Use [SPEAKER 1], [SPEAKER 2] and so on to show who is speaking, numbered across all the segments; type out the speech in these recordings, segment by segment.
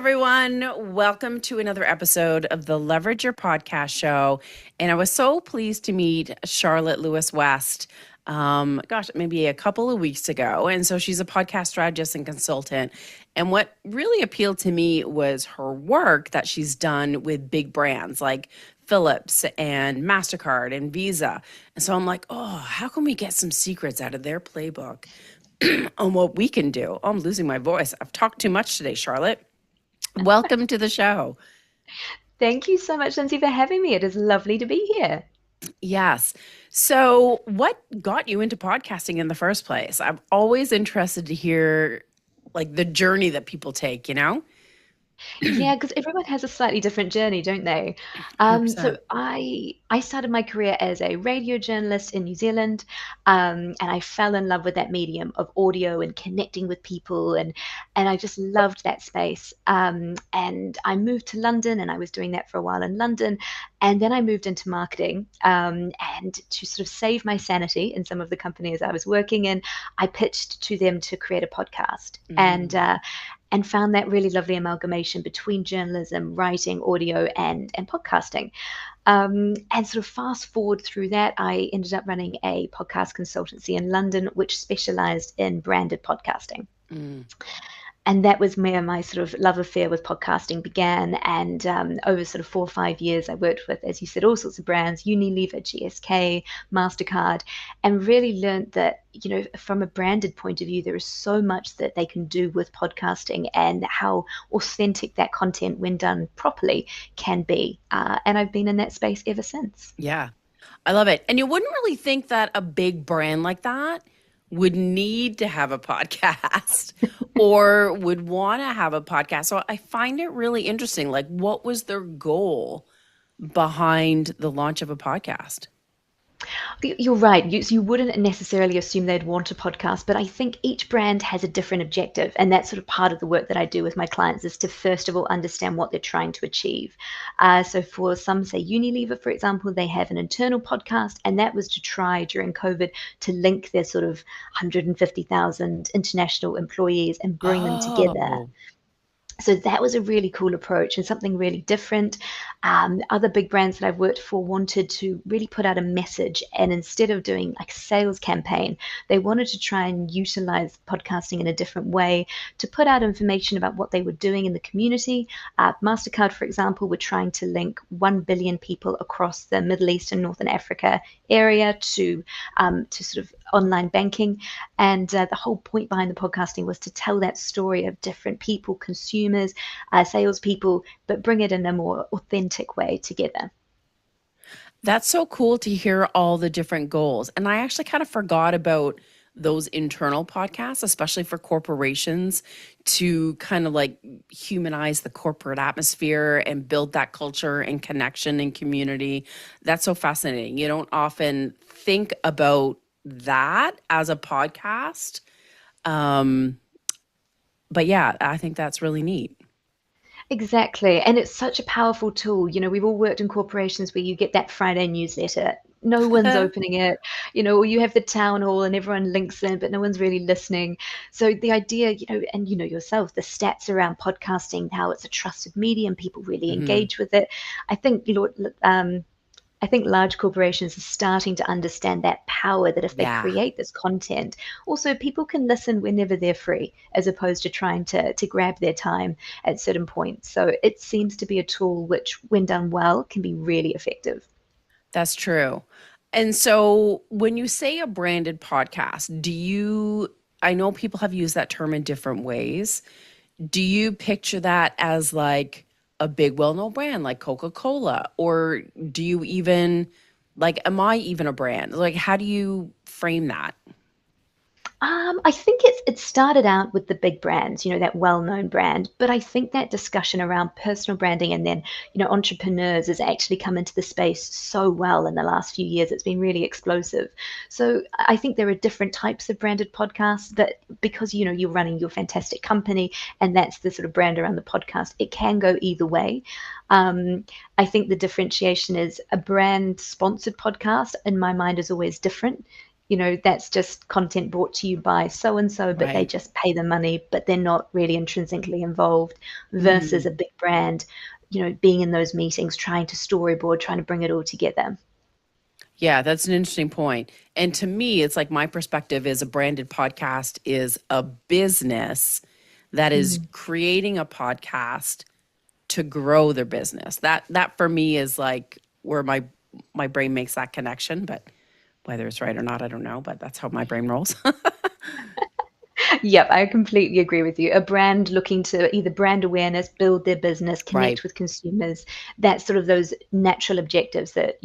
[SPEAKER 1] Everyone, welcome to another episode of the Leverage Your Podcast show. And I was so pleased to meet Charlotte Lewis West, maybe a couple of weeks ago. And so she's a podcast strategist and consultant. And what really appealed to me was her work that she's done with big brands like Philips and Mastercard and Visa. And so I'm like, oh, how can we get some secrets out of their playbook on what we can do? Oh, I'm losing my voice. I've talked too much today, Charlotte. Welcome to the show.
[SPEAKER 2] Thank you so much, Lindsay, for having me. It is lovely to be here.
[SPEAKER 1] Yes. So, what got you into podcasting in the first place? I'm always interested to hear like the journey that people take, you know?
[SPEAKER 2] Yeah, because everyone has a slightly different journey, don't they? So
[SPEAKER 1] 100%.
[SPEAKER 2] I started my career as a radio journalist in New Zealand, and I fell in love with that medium of audio and connecting with people, and I just loved that space. And I moved to London, and I was doing that for a while in London, and then I moved into marketing. And to sort of save my sanity in some of the companies I was working in, I pitched to them to create a podcast. And found that really lovely amalgamation between journalism, writing, audio, and podcasting. And sort of fast forward through that, I ended up running a podcast consultancy in London, which specialized in branded podcasting.
[SPEAKER 1] Mm.
[SPEAKER 2] And that was where my sort of love affair with podcasting began. And over sort of 4 or 5 years, I worked with, as you said, all sorts of brands, Unilever, GSK, Mastercard, and really learned that, from a branded point of view, there is so much that they can do with podcasting and how authentic that content, when done properly, can be. And I've been in that space ever since.
[SPEAKER 1] Yeah. I love it. And you wouldn't really think that a big brand like that would need to have a podcast or would want to have a podcast. So I find it really interesting. Like, what was their goal behind the launch of a podcast?
[SPEAKER 2] You're right. You wouldn't necessarily assume they'd want a podcast, but I think each brand has a different objective. And that's sort of part of the work that I do with my clients is to first of all understand what they're trying to achieve. So for some, say Unilever, for example, they have an internal podcast, and that was to try during COVID to link their sort of 150,000 international employees and bring them together.
[SPEAKER 1] Oh,
[SPEAKER 2] So that was a really cool approach and something really different. Other big brands that I've worked for wanted to really put out a message, and instead of doing like a sales campaign, they wanted to try and utilize podcasting in a different way to put out information about what they were doing in the community. Mastercard, for example, were trying to link 1 billion people across the Middle East and Northern Africa area to sort of online banking. And the whole point behind the podcasting was to tell that story of different people, consumers, salespeople, but bring it in a more authentic way together.
[SPEAKER 1] that's so cool to hear all the different goals. And I actually kind of forgot about those internal podcasts, especially for corporations, to kind of like humanize the corporate atmosphere and build that culture and connection and community. That's so fascinating. You don't often think about that as a podcast. Um, but yeah, I think that's really neat.
[SPEAKER 2] Exactly. And it's such a powerful tool. We've all worked in corporations where you get that Friday newsletter. No one's opening it, or you have the town hall and everyone links in, but no one's really listening. So the idea, and yourself, the stats around podcasting, how it's a trusted medium, people really
[SPEAKER 1] Mhm.
[SPEAKER 2] engage with it. I think, I think large corporations are starting to understand that power that if they
[SPEAKER 1] Yeah.
[SPEAKER 2] create this content, also people can listen whenever they're free, as opposed to trying to grab their time at certain points. So it seems to be a tool which, when done well, can be really effective.
[SPEAKER 1] That's true. And so when you say a branded podcast, I know people have used that term in different ways. Do you picture that as like a big well-known brand like Coca-Cola? Or do you even, like, am I even a brand? Like, how do you frame that?
[SPEAKER 2] I think it started out with the big brands, that well-known brand. But I think that discussion around personal branding and then, entrepreneurs has actually come into the space so well in the last few years. It's been really explosive. So I think there are different types of branded podcasts, but because, you're running your fantastic company and that's the sort of brand around the podcast, it can go either way. I think the differentiation is a brand sponsored podcast in my mind is always different. that's just content brought to you by so and so, but they
[SPEAKER 1] Right.
[SPEAKER 2] just pay the money, but they're not really intrinsically involved, versus
[SPEAKER 1] Mhm.
[SPEAKER 2] a big brand, being in those meetings, trying to storyboard, trying to bring it all together.
[SPEAKER 1] Yeah, that's an interesting point. And to me, it's like my perspective is a branded podcast is a business that is
[SPEAKER 2] Mm.
[SPEAKER 1] creating a podcast to grow their business. That for me is like where my brain makes that connection, but whether it's right or not, I don't know, but that's how my brain rolls.
[SPEAKER 2] Yep, I completely agree with you. A brand looking to either brand awareness, build their business,
[SPEAKER 1] Right.
[SPEAKER 2] connect with consumers, that's sort of those natural objectives that,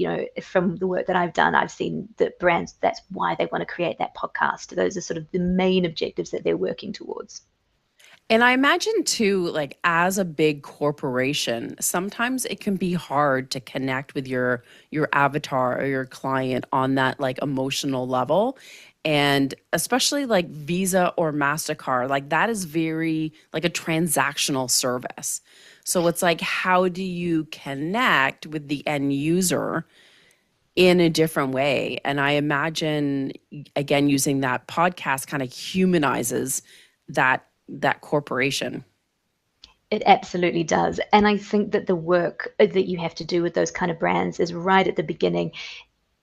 [SPEAKER 2] from the work that I've done, I've seen that brands, that's why they want to create that podcast. Those are sort of the main objectives that they're working towards.
[SPEAKER 1] And I imagine too, like as a big corporation, sometimes it can be hard to connect with your avatar or your client on that like emotional level. And especially like Visa or MasterCard, like that is very like a transactional service. So it's like, how do you connect with the end user in a different way? And I imagine again using that podcast kind of humanizes that corporation.
[SPEAKER 2] It absolutely does. And I think that the work that you have to do with those kind of brands is right at the beginning,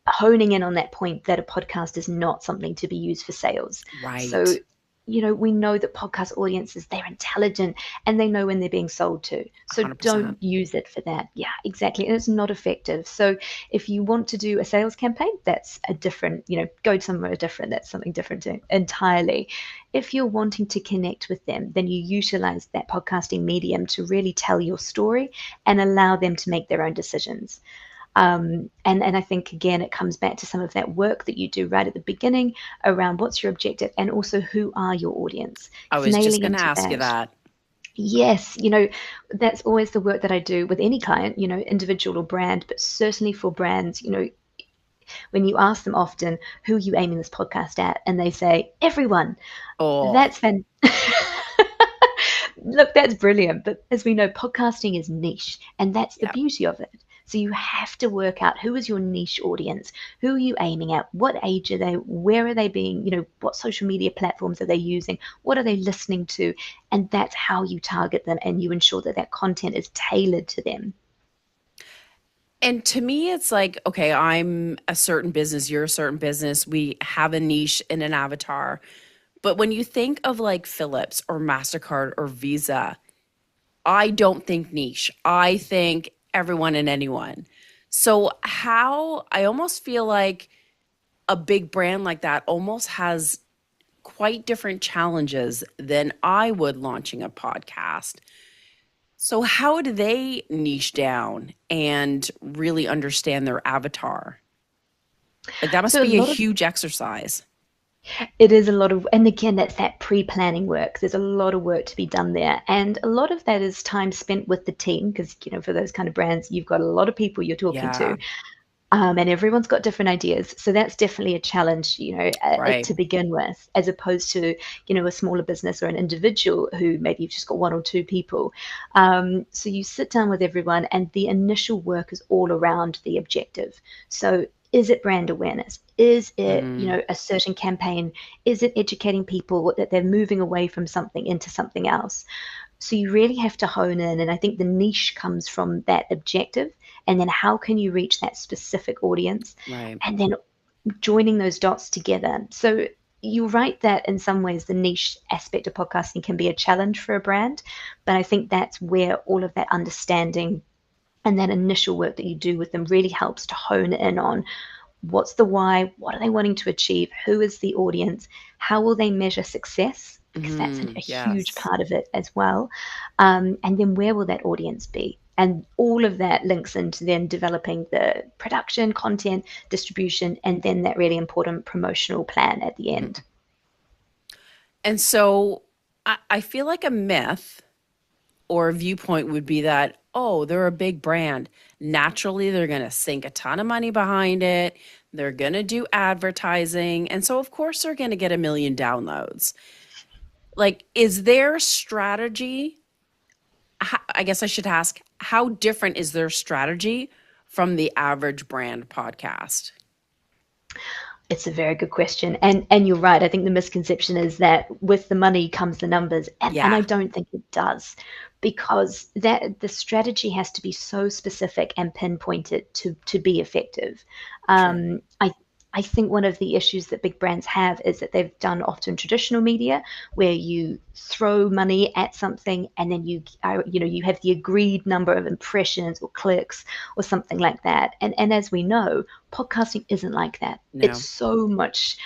[SPEAKER 2] honing in on that point that a podcast is not something to be used for sales. So,
[SPEAKER 1] Right.
[SPEAKER 2] we know that podcast audiences, they're intelligent and they know when they're being sold to. So
[SPEAKER 1] 100%.
[SPEAKER 2] don't use it for that. Yeah, exactly. And it's not effective. So if you want to do a sales campaign, that's a different, go somewhere different. That's something different entirely. If you're wanting to connect with them, then you utilize that podcasting medium to really tell your story and allow them to make their own decisions. And I think again, it comes back to some of that work that you do right at the beginning around what's your objective and also who are your audience.
[SPEAKER 1] I
[SPEAKER 2] It's
[SPEAKER 1] was just
[SPEAKER 2] nailing
[SPEAKER 1] going to
[SPEAKER 2] into
[SPEAKER 1] ask you
[SPEAKER 2] that.
[SPEAKER 1] that.
[SPEAKER 2] Yes, that's always the work that I do with any client, individual or brand, but certainly for brands, when you ask them often, who are you aiming this podcast at? And they say, everyone.
[SPEAKER 1] Oh,
[SPEAKER 2] That's fan. Look, that's brilliant. But as we know, podcasting is niche, and that's the
[SPEAKER 1] yeah.
[SPEAKER 2] beauty of it. So you have to work out who is your niche audience, who are you aiming at, what age are they, where are they being, what social media platforms are they using, what are they listening to, and that's how you target them and you ensure that that content is tailored to them.
[SPEAKER 1] And to me, it's like, okay, I'm a certain business, you're a certain business. We have a niche and an avatar. But when you think of like Philips or MasterCard or Visa, I don't think niche. I think everyone and anyone. So, how I almost feel like a big brand like that almost has quite different challenges than I would launching a podcast. So, how do they niche down and really understand their avatar? Like, that must
[SPEAKER 2] So a
[SPEAKER 1] be a
[SPEAKER 2] lot of
[SPEAKER 1] huge exercise.
[SPEAKER 2] It is a lot of, and again, that's that pre-planning work. There's a lot of work to be done there. And a lot of that is time spent with the team because, for those kind of brands, you've got a lot of people you're talking
[SPEAKER 1] Yeah,
[SPEAKER 2] to, and everyone's got different ideas. So that's definitely a challenge,
[SPEAKER 1] right.
[SPEAKER 2] to begin with, as opposed to, a smaller business or an individual who maybe you've just got one or two people. So you sit down with everyone, and the initial work is all around the objective. So is it brand awareness? Is it,
[SPEAKER 1] Mm,
[SPEAKER 2] a certain campaign? Is it educating people that they're moving away from something into something else? So you really have to hone in. And I think the niche comes from that objective. And then how can you reach that specific audience?
[SPEAKER 1] right.
[SPEAKER 2] And then joining those dots together. So you're right that in some ways the niche aspect of podcasting can be a challenge for a brand. But I think that's where all of that understanding and that initial work that you do with them really helps to hone in on what's the why, what are they wanting to achieve, who is the audience, how will they measure success, because that's a huge
[SPEAKER 1] Yes.
[SPEAKER 2] part of it as well. And then where will that audience be? And all of that links into then developing the production, content, distribution, and then that really important promotional plan at the
[SPEAKER 1] Mhm.
[SPEAKER 2] end.
[SPEAKER 1] And so I feel like a myth or a viewpoint would be that, oh, they're a big brand. Naturally, they're going to sink a ton of money behind it. They're going to do advertising. And so, of course, they're going to get a million downloads. Like, is their strategy? I guess I should ask, how different is their strategy from the average brand podcast?
[SPEAKER 2] It's a very good question. And you're right. I think the misconception is that with the money comes the numbers. And I
[SPEAKER 1] Yeah,
[SPEAKER 2] don't think it does, because that the strategy has to be so specific and pinpointed to be effective.
[SPEAKER 1] true.
[SPEAKER 2] I think one of the issues that big brands have is that they've done often traditional media where you throw money at something and then you have the agreed number of impressions or clicks or something like that. And as we know, podcasting isn't like that.
[SPEAKER 1] No.
[SPEAKER 2] It's so much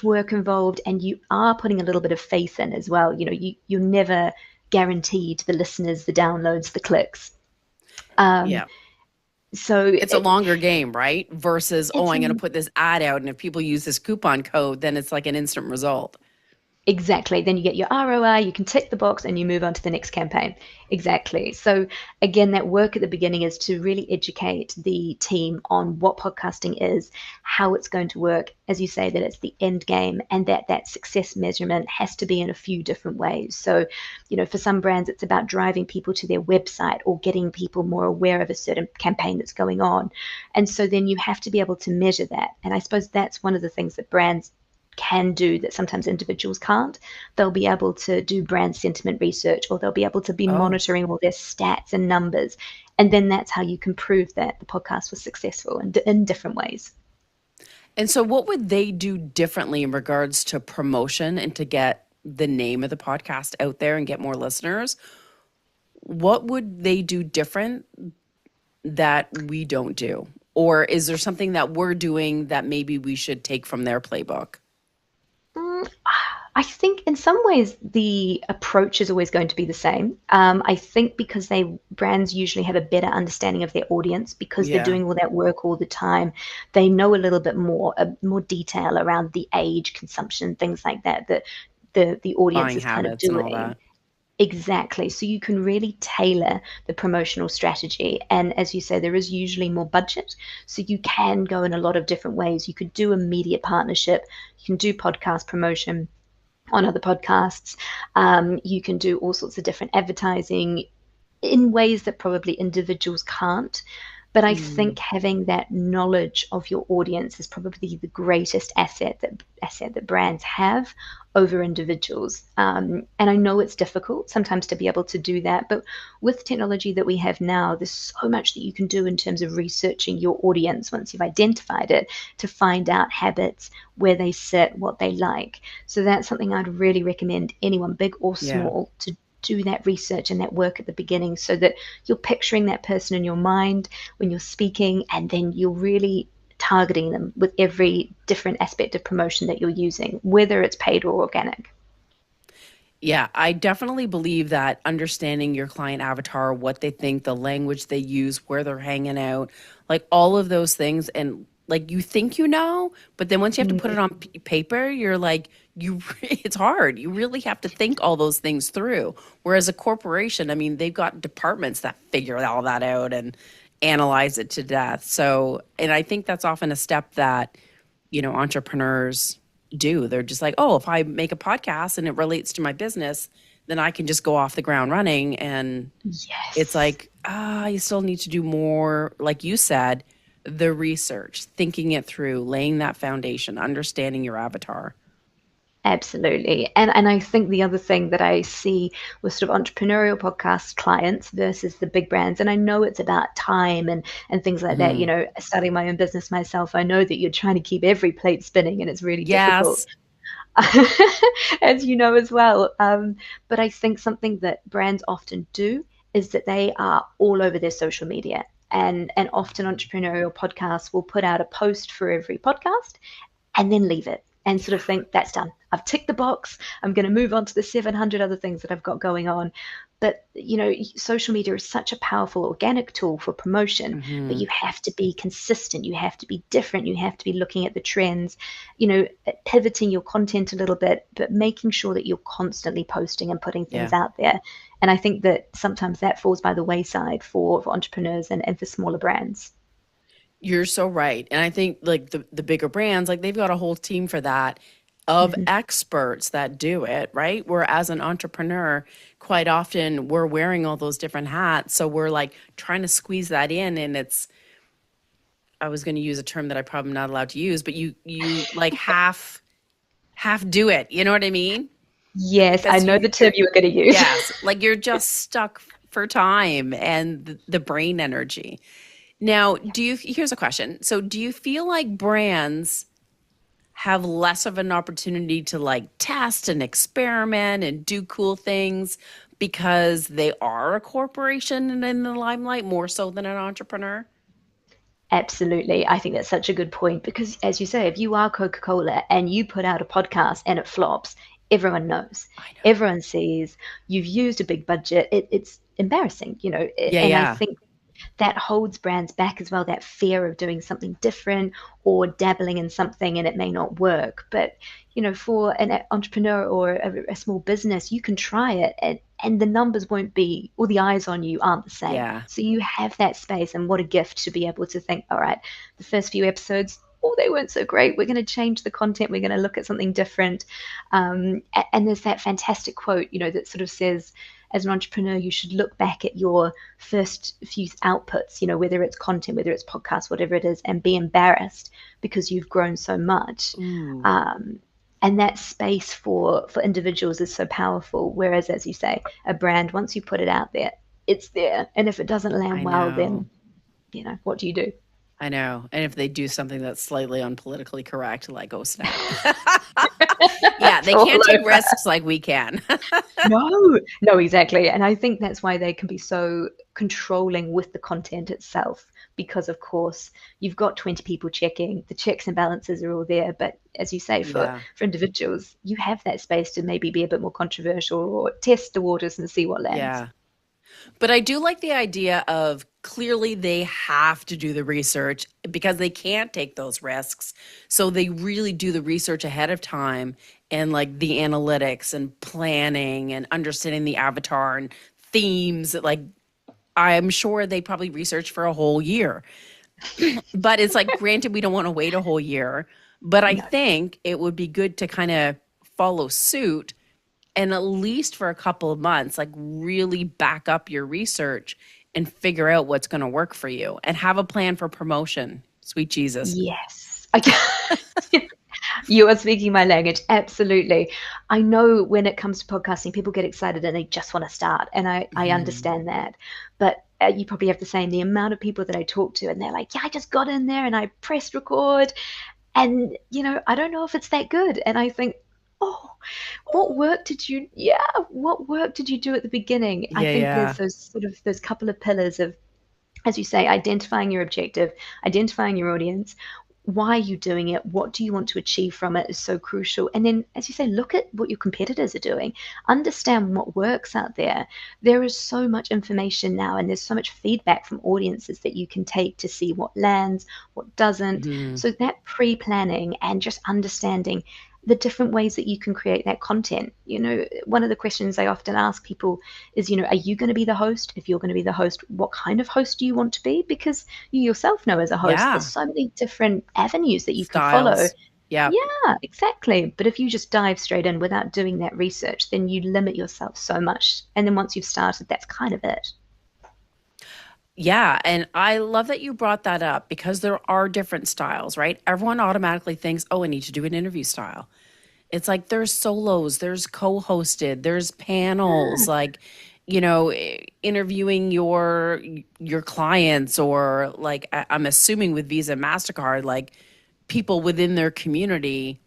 [SPEAKER 2] work involved, and you are putting a little bit of faith in as well. You're never guaranteed the listeners, the downloads, the clicks. Um,
[SPEAKER 1] Yeah.
[SPEAKER 2] so
[SPEAKER 1] It's a longer game, right? Versus, oh,
[SPEAKER 2] it's
[SPEAKER 1] I'm going to
[SPEAKER 2] a
[SPEAKER 1] put this ad out, and if people use this coupon code, then it's like an instant result.
[SPEAKER 2] Exactly. Then you get your ROI, you can tick the box and you move on to the next campaign. Exactly. So, again, that work at the beginning is to really educate the team on what podcasting is, how it's going to work. As you say, that it's the end game, and that success measurement has to be in a few different ways. So, for some brands, it's about driving people to their website or getting people more aware of a certain campaign that's going on. And so then you have to be able to measure that. And I suppose that's one of the things that brands can do that sometimes individuals can't. They'll be able to do brand sentiment research, or they'll be able to be
[SPEAKER 1] Oh.
[SPEAKER 2] monitoring all their stats and numbers. And then that's how you can prove that the podcast was successful in different ways.
[SPEAKER 1] And so, what would they do differently in regards to promotion and to get the name of the podcast out there and get more listeners? What would they do different that we don't do? Or is there something that we're doing that maybe we should take from their playbook?
[SPEAKER 2] Mm, I think in some ways the approach is always going to be the same. I think because brands usually have a better understanding of their audience because they're
[SPEAKER 1] Yeah.
[SPEAKER 2] doing all that work all the time. They know a little bit more detail around the age, consumption, things like that. That the audience
[SPEAKER 1] Buying
[SPEAKER 2] is kind of
[SPEAKER 1] habits and all
[SPEAKER 2] doing.
[SPEAKER 1] that.
[SPEAKER 2] Exactly. So you can really tailor the promotional strategy. And as you say, there is usually more budget. So you can go in a lot of different ways. You could do a media partnership, you can do podcast promotion on other podcasts, you can do all sorts of different advertising in ways that probably individuals can't. But I
[SPEAKER 1] Mm.
[SPEAKER 2] think having that knowledge of your audience is probably the greatest asset that brands have over individuals. And I know it's difficult sometimes to be able to do that, but with technology that we have now, there's so much that you can do in terms of researching your audience once you've identified it to find out habits, where they sit, what they like. So that's something I'd really recommend anyone, big or
[SPEAKER 1] Yeah.
[SPEAKER 2] small, to do that research and that work at the beginning so that you're picturing that person in your mind when you're speaking, and then you're really targeting them with every different aspect of promotion that you're using, whether it's paid or organic.
[SPEAKER 1] Yeah, I definitely believe that understanding your client avatar, what they think, the language they use, where they're hanging out, like all of those things. And like you think you know, but then once you have to put it
[SPEAKER 2] Mm,
[SPEAKER 1] on paper, you're like, it's hard. You really have to think all those things through. Whereas a corporation, I mean, they've got departments that figure all that out and analyze it to death. So, and I think that's often a step that, entrepreneurs do. They're just like, oh, if I make a podcast and it relates to my business, then I can just go off the ground running. And it's
[SPEAKER 2] yes.
[SPEAKER 1] like, you still need to do more, like you said, the research, thinking it through, laying that foundation, understanding your avatar.
[SPEAKER 2] Absolutely. And I think the other thing that I see with sort of entrepreneurial podcast clients versus the big brands, and I know it's about time and things like that,
[SPEAKER 1] Hmm.
[SPEAKER 2] starting my own business myself, I know that you're trying to keep every plate spinning and it's really difficult.
[SPEAKER 1] Yes.
[SPEAKER 2] As you know as well. But I think something that brands often do is that they are all over their social media. And often entrepreneurial podcasts will put out a post for every podcast and then leave it and sort of think that's done. I've ticked the box. I'm going to move on to the 700 other things that I've got going on. But, social media is such a powerful organic tool for promotion, but
[SPEAKER 1] Hmm.
[SPEAKER 2] you have to be consistent. You have to be different. You have to be looking at the trends, pivoting your content a little bit, but making sure that you're constantly posting and putting things
[SPEAKER 1] Yeah.
[SPEAKER 2] out there. And I think that sometimes that falls by the wayside for entrepreneurs and for smaller brands.
[SPEAKER 1] You're so right. And I think like the bigger brands, like they've got a whole team for that of
[SPEAKER 2] Mhm.
[SPEAKER 1] experts that do it, right? Whereas an entrepreneur, quite often we're wearing all those different hats. So we're like trying to squeeze that in and I was going to use a term that I probably not allowed to use, but you like half do it. You know what I mean?
[SPEAKER 2] Yes, I
[SPEAKER 1] Because
[SPEAKER 2] know the term
[SPEAKER 1] you're
[SPEAKER 2] you were going to use.
[SPEAKER 1] yes, like you're just stuck for time and the brain energy. Now, here's a question. So, do you feel like brands have less of an opportunity to like test and experiment and do cool things because they are a corporation and in the limelight more so than an entrepreneur?
[SPEAKER 2] Absolutely. I think that's such a good point because, as you say, if you are Coca-Cola and you put out a podcast and it flops, everyone knows.
[SPEAKER 1] I know.
[SPEAKER 2] Everyone sees you've used a big budget. It's embarrassing, you know.
[SPEAKER 1] Yeah,
[SPEAKER 2] And I
[SPEAKER 1] yeah.
[SPEAKER 2] think that holds brands back as well, that fear of doing something different or dabbling in something and it may not work. But, you know, for an entrepreneur or a small business, you can try it and the numbers won't be, or the eyes on you aren't the same.
[SPEAKER 1] Yeah.
[SPEAKER 2] So you have that space, and what a gift to be able to think, all right, the first few episodes, oh, they weren't so great. We're going to change the content. We're going to look at something different. And there's that fantastic quote, you know, that sort of says, as an entrepreneur, you should look back at your first few outputs, you know, whether it's content, whether it's podcasts, whatever it is, and be embarrassed because you've grown so much.
[SPEAKER 1] Ooh,
[SPEAKER 2] Um, and that space for individuals is so powerful. Whereas, as you say, a brand, once you put it out there, it's there. And if it doesn't land
[SPEAKER 1] I
[SPEAKER 2] well,
[SPEAKER 1] know.
[SPEAKER 2] then, you know, what do you do?
[SPEAKER 1] I know. And if they do something that's slightly unpolitically correct, like, oh, snap. Yeah,
[SPEAKER 2] It's
[SPEAKER 1] they
[SPEAKER 2] all
[SPEAKER 1] can't take
[SPEAKER 2] over.
[SPEAKER 1] risks like we can.
[SPEAKER 2] No, no, exactly. And I think that's why they can be so controlling with the content itself, because of course you've got 20 people checking, the checks and balances are all there. But as you say,
[SPEAKER 1] Yeah.
[SPEAKER 2] for individuals, you have that space to maybe be a bit more controversial or test the waters and see what lands.
[SPEAKER 1] Yeah. But I do like the idea of clearly they have to do the research because they can't take those risks. So they really do the research ahead of time and like the analytics and planning and understanding the avatar and themes. Like, I'm sure they probably research for a whole year. But it's like, granted, we don't want to wait a whole year. But I
[SPEAKER 2] No.
[SPEAKER 1] think it would be good to kind of follow suit and at least for a couple of months, like really back up your research and figure out what's going to work for you and have a plan for promotion. Sweet Jesus.
[SPEAKER 2] Yes. You are speaking my language. Absolutely. I know when it comes to podcasting, people get excited and they just want to start. And I
[SPEAKER 1] Mhm.
[SPEAKER 2] understand that. But you probably have the same. The amount of people that I talk to, and they're like, yeah, I just got in there and I pressed record. And, you know, I don't know if it's that good. And I think, oh, what work did you do at the beginning? I
[SPEAKER 1] Yeah,
[SPEAKER 2] think
[SPEAKER 1] yeah.
[SPEAKER 2] there's those couple of pillars of, as you say, identifying your objective, identifying your audience, why are you doing it, what do you want to achieve from it is so crucial. And then, as you say, look at what your competitors are doing, understand what works out there. There is so much information now, and there's so much feedback from audiences that you can take to see what lands, what doesn't.
[SPEAKER 1] Mhm.
[SPEAKER 2] So that pre-planning and just understanding the different ways that you can create that content. You know, one of the questions I often ask people is, you know, are you going to be the host? If you're going to be the host, what kind of host do you want to be? Because you yourself know, as a host, there's
[SPEAKER 1] Yeah.
[SPEAKER 2] so many different avenues that you can follow.
[SPEAKER 1] Styles. Yep.
[SPEAKER 2] Yeah, exactly. But if you just dive straight in without doing that research, then you limit yourself so much. And then once you've started, that's kind of it.
[SPEAKER 1] Yeah. And I love that you brought that up because there are different styles, right? Everyone automatically thinks, oh, I need to do an interview style. It's like there's solos, there's co-hosted, there's panels, like, interviewing your clients or like I'm assuming with Visa, Mastercard, like people within their community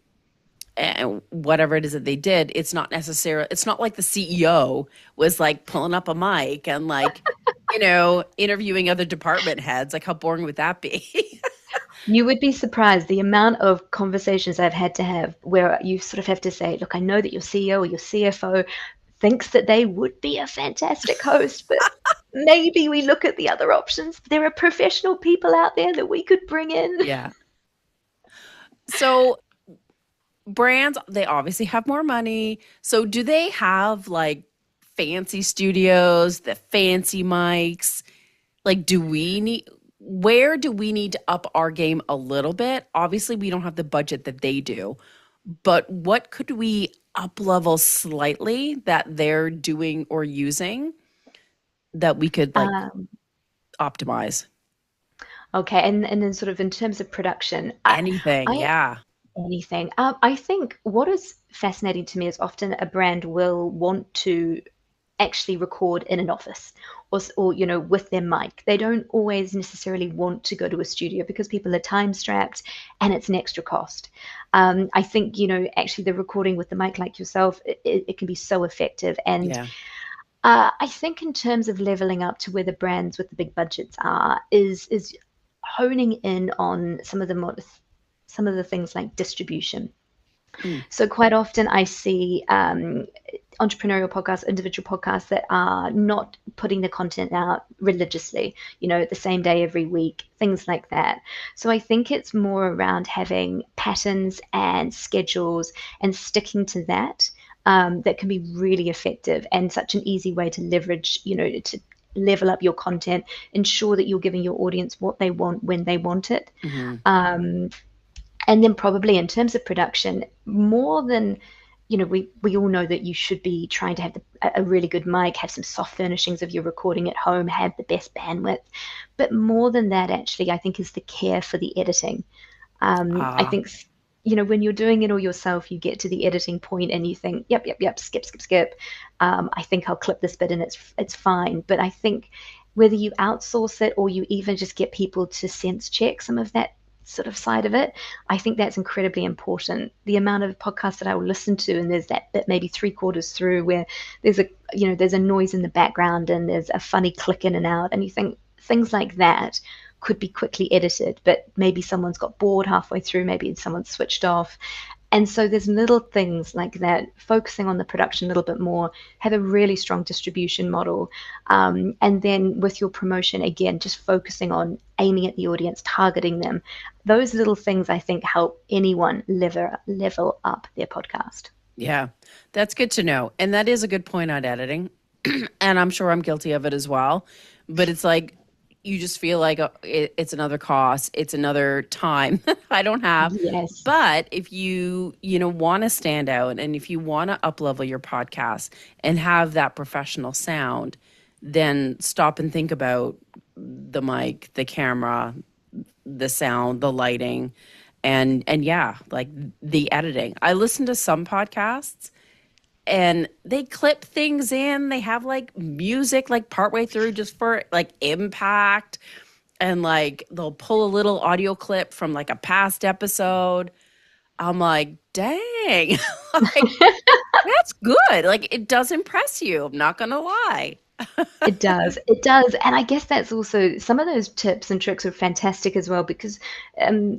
[SPEAKER 1] and whatever it is that they did, it's not like the CEO was like pulling up a mic and like, interviewing other department heads. Like how boring would that be?
[SPEAKER 2] You would be surprised the amount of conversations I've had to have where you sort of have to say, look, I know that your CEO or your CFO thinks that they would be a fantastic host, but maybe we look at the other options. There are professional people out there that we could bring in.
[SPEAKER 1] Yeah. So brands, they obviously have more money. So do they have like fancy studios, the fancy mics? Like, where do we need to up our game a little bit? Obviously, we don't have the budget that they do, but what could we up level slightly that they're doing or using that we could like
[SPEAKER 2] Um,
[SPEAKER 1] optimize?
[SPEAKER 2] Okay, and then sort of in terms of production,
[SPEAKER 1] Anything.
[SPEAKER 2] I
[SPEAKER 1] Yeah.
[SPEAKER 2] anything. I think what is fascinating to me is often a brand will want to actually record in an office or with their mic. They don't always necessarily want to go to a studio because people are time strapped and it's an extra cost. I think actually the recording with the mic like yourself, it can be so effective. And
[SPEAKER 1] Yeah.
[SPEAKER 2] I think in terms of leveling up to where the brands with the big budgets are, is honing in on some of the things like distribution.
[SPEAKER 1] Mm.
[SPEAKER 2] So quite often I see entrepreneurial podcasts, individual podcasts that are not putting the content out religiously, the same day every week, things like that. So I think it's more around having patterns and schedules and sticking to that. That can be really effective and such an easy way to leverage, to level up your content, ensure that you're giving your audience what they want when they want it.
[SPEAKER 1] Hmm.
[SPEAKER 2] Um, and then probably in terms of production, more than we all know that you should be trying to have a really good mic, have some soft furnishings of your recording at home, have the best bandwidth. But more than that, actually, I think is the care for the editing. I
[SPEAKER 1] Ah,
[SPEAKER 2] think, when you're doing it all yourself, you get to the editing point and you think, yep, yep, yep, skip, skip, skip. I think I'll clip this bit and it's fine. But I think whether you outsource it or you even just get people to sense check some of that sort of side of it, I think that's incredibly important. The amount of podcasts that I will listen to, and there's that bit maybe three quarters through where there's a noise in the background and there's a funny click in and out, and you think things like that could be quickly edited, but maybe someone's got bored halfway through, maybe someone's switched off. And so there's little things like that, focusing on the production a little bit more, have a really strong distribution model. And then with your promotion, again, just focusing on aiming at the audience, targeting them. Those little things I think help anyone level up their podcast.
[SPEAKER 1] yeah. That's good to know. And that is a good point on editing. And I'm sure I'm guilty of it as well. But it's like you just feel like it's another cost, it's another time I don't have.
[SPEAKER 2] Yes.
[SPEAKER 1] But if you want to stand out and if you want to up level your podcast and have that professional sound, then stop and think about the mic, the camera, the sound, the lighting, and yeah, like the editing. I listen to some podcasts and they clip things in. They have like music like partway through just for like impact, and like they'll pull a little audio clip from like a past episode. I'm like, dang, like that's good. Like it does impress you. I'm not gonna lie.
[SPEAKER 2] It does. It does. And I guess that's also some of those tips and tricks are fantastic as well because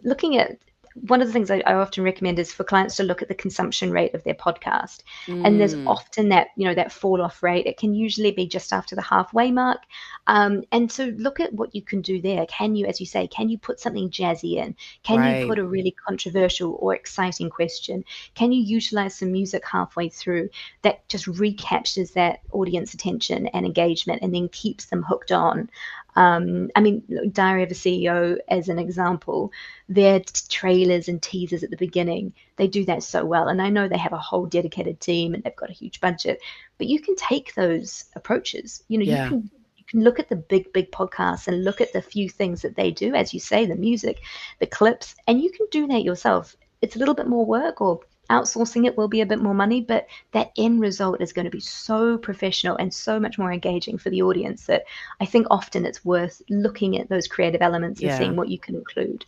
[SPEAKER 2] looking at one of the things I often recommend is for clients to look at the consumption rate of their podcast. And there's
[SPEAKER 1] Mm,
[SPEAKER 2] often that fall off rate. It can usually be just after the halfway mark. And so look at what you can do there. Can you, as you say, can you put something jazzy in? Can you
[SPEAKER 1] right.
[SPEAKER 2] put a really controversial or exciting question? Can you utilize some music halfway through that just recaptures that audience attention and engagement and then keeps them hooked on? I mean, Diary of a CEO, as an example, their trailers and teasers at the beginning, they do that so well. And I know they have a whole dedicated team and they've got a huge budget, but you can take those approaches.
[SPEAKER 1] Yeah.
[SPEAKER 2] You can look at the big podcasts and look at the few things that they do, as you say, the music, the clips, and you can do that yourself. It's a little bit more work, or outsourcing it will be a bit more money, but that end result is going to be so professional and so much more engaging for the audience that I think often it's worth looking at those creative elements and
[SPEAKER 1] Yeah.
[SPEAKER 2] seeing what you can include.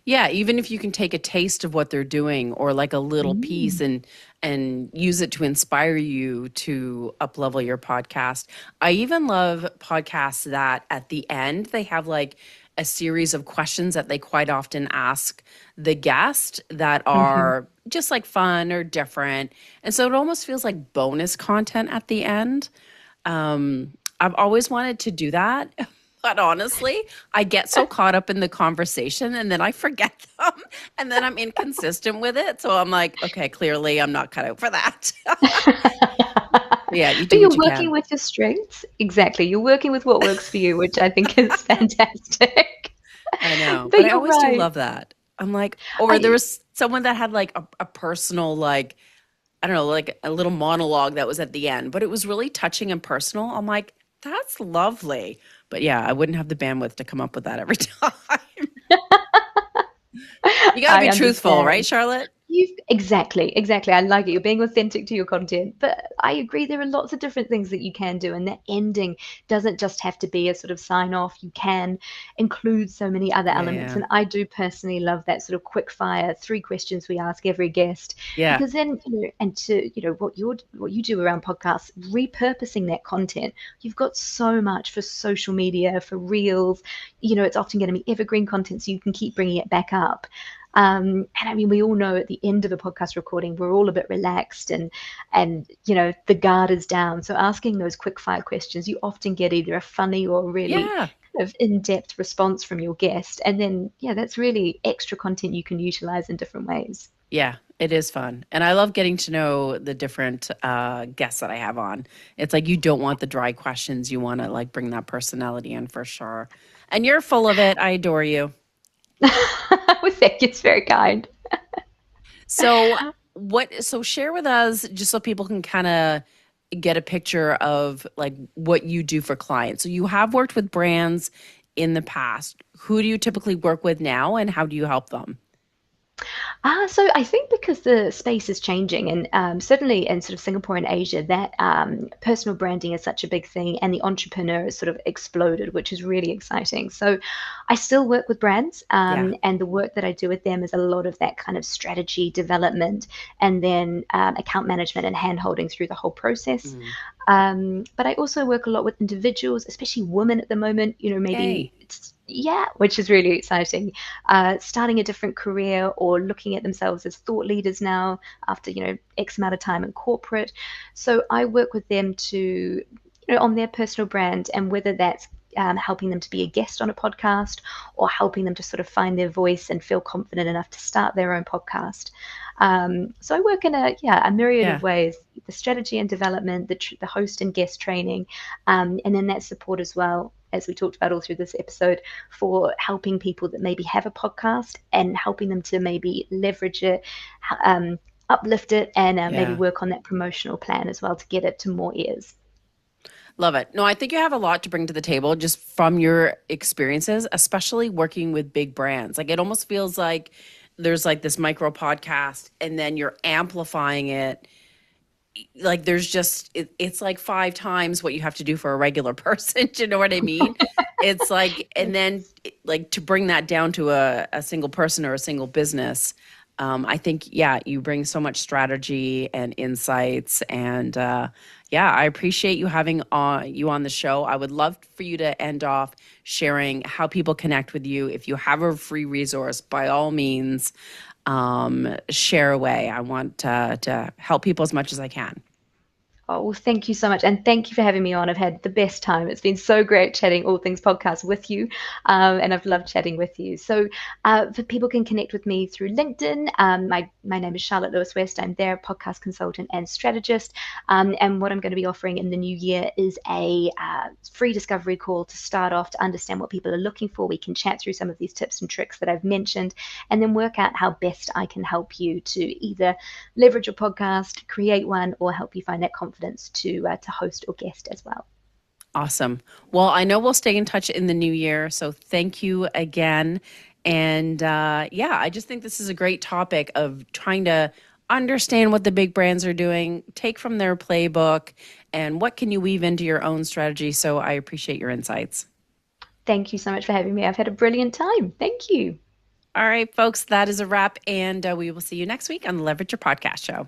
[SPEAKER 1] Yeah, even if you can take a taste of what they're doing or like a little piece
[SPEAKER 2] Mm.
[SPEAKER 1] and use it to inspire you to up level your podcast. I even love podcasts that at the end they have like a series of questions that they quite often ask the guest that
[SPEAKER 2] Hmm.
[SPEAKER 1] are just like fun or different. And so it almost feels like bonus content at the end. I've always wanted to do that. But honestly, I get so caught up in the conversation and then I forget them and then I'm inconsistent with it. So I'm like, okay, clearly I'm not cut out for that. Yeah, you
[SPEAKER 2] But
[SPEAKER 1] do what
[SPEAKER 2] you're
[SPEAKER 1] you
[SPEAKER 2] working
[SPEAKER 1] can.
[SPEAKER 2] with your strengths. Exactly. You're working with what works for you, which I think is fantastic.
[SPEAKER 1] I know.
[SPEAKER 2] But
[SPEAKER 1] But I
[SPEAKER 2] you're
[SPEAKER 1] always do
[SPEAKER 2] right.
[SPEAKER 1] love that. I'm like, or there
[SPEAKER 2] I
[SPEAKER 1] was someone that had like a personal, I don't know, like a little monologue that was at the end, but it was really touching and personal. I'm like, That's lovely. But yeah, I wouldn't have the bandwidth to come up with that every time. You got to
[SPEAKER 2] I
[SPEAKER 1] be truthful, right,
[SPEAKER 2] understand.
[SPEAKER 1] Charlotte?
[SPEAKER 2] Exactly. I like it. You're being authentic to your content. But I agree, there are lots of different things that you can do, and that ending doesn't just have to be a sort of sign off. You can include so many other
[SPEAKER 1] Yeah,
[SPEAKER 2] elements.
[SPEAKER 1] yeah.
[SPEAKER 2] And I do personally love that sort of quick fire 3 questions we ask every guest,
[SPEAKER 1] Yeah.
[SPEAKER 2] because then, and to, what you do around podcasts, repurposing that content. You've got so much for social media, for reels. It's often going to be evergreen content, so you can keep bringing it back up. And I mean, we all know at the end of a podcast recording, we're all a bit relaxed, and the guard is down. So asking those quick fire questions, you often get either a funny or really
[SPEAKER 1] Yeah.
[SPEAKER 2] kind of in-depth response from your guest. And then, yeah, that's really extra content you can utilize in different ways.
[SPEAKER 1] Yeah, it is fun. And I love getting to know the different guests that I have on. It's like you don't want the dry questions. You want to like bring that personality in for sure. And you're full of it. I adore you.
[SPEAKER 2] Well, thank you. It's very kind.
[SPEAKER 1] So, so share with us just so people can kind of get a picture of like what you do for clients. So, you have worked with brands in the past. Who do you typically work with now and how do you help them?
[SPEAKER 2] So I think because the space is changing, and certainly in sort of Singapore and Asia, that personal branding is such a big thing, and the entrepreneur has sort of exploded, which is really exciting. So I still work with brands,
[SPEAKER 1] Yeah.
[SPEAKER 2] and the work that I do with them is a lot of that kind of strategy development, and then account management and hand holding through the whole process.
[SPEAKER 1] Mm.
[SPEAKER 2] But I also work a lot with individuals, especially women at the moment, maybe
[SPEAKER 1] Yay.
[SPEAKER 2] yeah, which is really exciting. Starting a different career or looking at themselves as thought leaders now after, X amount of time in corporate. So I work with them to, on their personal brand, and whether that's helping them to be a guest on a podcast or helping them to sort of find their voice and feel confident enough to start their own podcast. So I work in a myriad
[SPEAKER 1] Yeah.
[SPEAKER 2] of ways: the strategy and development, the host and guest training, and then that support as well, as we talked about all through this episode, for helping people that maybe have a podcast and helping them to maybe leverage it, um, uplift it, and maybe
[SPEAKER 1] Yeah.
[SPEAKER 2] work on that promotional plan as well to get it to more ears.
[SPEAKER 1] Love it. No, I think you have a lot to bring to the table just from your experiences, especially working with big brands. Like it almost feels like there's like this micro podcast and then you're amplifying it. Like there's just, it's like five times what you have to do for a regular person. Do you know what I mean? It's like, and then like to bring that down to a single person or a single business. I think, yeah, you bring so much strategy and insights and, yeah, I appreciate you having you on the show. I would love for you to end off sharing how people connect with you. If you have a free resource, by all means, share away. I want to help people as much as I can.
[SPEAKER 2] Oh, well, thank you so much. And thank you for having me on. I've had the best time. It's been so great chatting all things podcast with you. And I've loved chatting with you. So, for people can connect with me through LinkedIn. My name is Charlotte Lewis West. I'm there, podcast consultant and strategist. And what I'm going to be offering in the new year is a free discovery call to start off to understand what people are looking for. We can chat through some of these tips and tricks that I've mentioned, and then work out how best I can help you to either leverage your podcast, create one, or help you find that confidence to host or guest as well.
[SPEAKER 1] Awesome. Well, I know we'll stay in touch in the new year. So thank you again. And yeah, I just think this is a great topic of trying to understand what the big brands are doing, take from their playbook, and what can you weave into your own strategy. So I appreciate your insights.
[SPEAKER 2] Thank you so much for having me. I've had a brilliant time. Thank you.
[SPEAKER 1] All right, folks, that is a wrap. And we will see you next week on the Leverage Your Podcast Show.